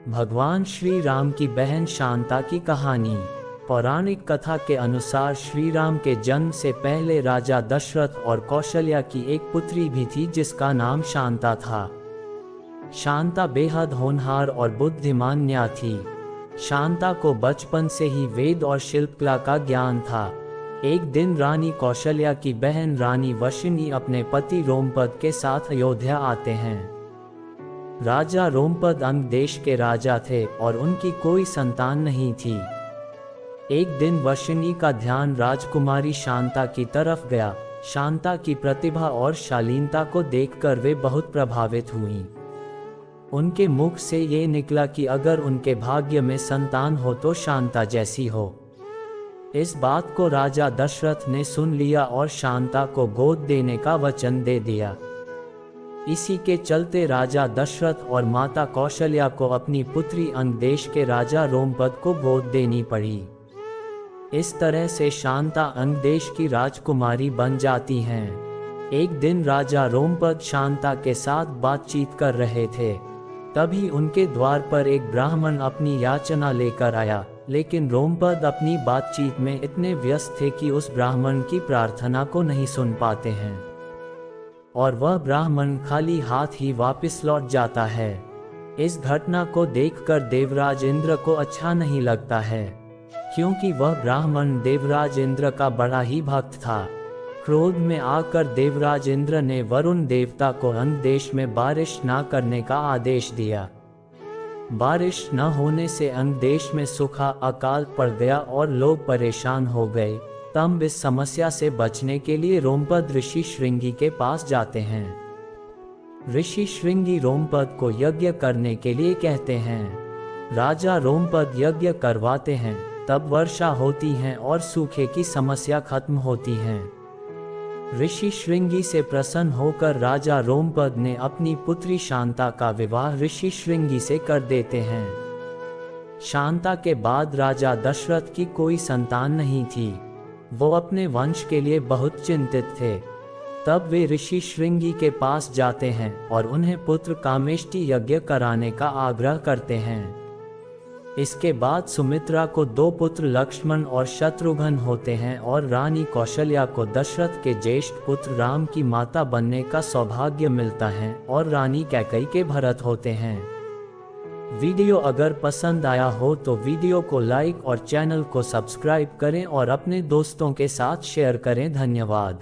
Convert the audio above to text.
भगवान श्री राम की बहन शांता की कहानी। पौराणिक कथा के अनुसार श्री राम के जन्म से पहले राजा दशरथ और कौशल्या की एक पुत्री भी थी जिसका नाम शांता था। शांता बेहद होनहार और बुद्धिमान न्या थी। शांता को बचपन से ही वेद और शिल्पकला का ज्ञान था। एक दिन रानी कौशल्या की बहन रानी वशिनी अपने पति रोमपद के साथ अयोध्या आते हैं। राजा रोमपद अंग देश के राजा थे और उनकी कोई संतान नहीं थी। एक दिन वशिनी का ध्यान राजकुमारी शांता की तरफ गया। शांता की प्रतिभा और शालीनता को देखकर वे बहुत प्रभावित हुईं। उनके मुख से ये निकला कि अगर उनके भाग्य में संतान हो तो शांता जैसी हो। इस बात को राजा दशरथ ने सुन लिया और शांता को गोद देने का वचन दे दिया। इसी के चलते राजा दशरथ और माता कौशल्या को अपनी पुत्री अंग देश के राजा रोमपद को गोद देनी पड़ी। इस तरह से शांता अंग देश की राजकुमारी बन जाती हैं। एक दिन राजा रोमपद शांता के साथ बातचीत कर रहे थे। तभी उनके द्वार पर एक ब्राह्मण अपनी याचना लेकर आया, लेकिन रोमपद अपनी बातचीत में इतने व्यस्त थे कि उस ब्राह्मण की प्रार्थना को नहीं सुन पाते हैं और वह ब्राह्मण खाली हाथ ही वापस लौट जाता है। इस घटना को देखकर देवराज इंद्र को अच्छा नहीं लगता है, क्योंकि वह ब्राह्मण देवराज इंद्र का बड़ा ही भक्त था। क्रोध में आकर देवराज इंद्र ने वरुण देवता को अंग देश में बारिश न करने का आदेश दिया। बारिश न होने से अंग देश में सूखा अकाल पड़ गया और लोग परेशान हो गए। तब इस समस्या से बचने के लिए रोमपद ऋषि श्रृंगी के पास जाते हैं। ऋषि श्रृंगी रोमपद को यज्ञ करने के लिए कहते हैं। राजा रोमपद यज्ञ करवाते हैं, तब वर्षा होती है और सूखे की समस्या खत्म होती है। ऋषि श्रृंगी से प्रसन्न होकर राजा रोमपद ने अपनी पुत्री शांता का विवाह ऋषि श्रृंगी से कर देते हैं। शांता के बाद राजा दशरथ की कोई संतान नहीं थी। वो अपने वंश के लिए बहुत चिंतित थे। तब वे ऋषि श्रृंगी के पास जाते हैं और उन्हें पुत्र कामेष्टि यज्ञ कराने का आग्रह करते हैं। इसके बाद सुमित्रा को 2 पुत्र लक्ष्मण और शत्रुघ्न होते हैं और रानी कौशल्या को दशरथ के ज्येष्ठ पुत्र राम की माता बनने का सौभाग्य मिलता है और रानी कैकेयी के भरत होते हैं। वीडियो अगर पसंद आया हो तो वीडियो को लाइक और चैनल को सब्सक्राइब करें और अपने दोस्तों के साथ शेयर करें। धन्यवाद।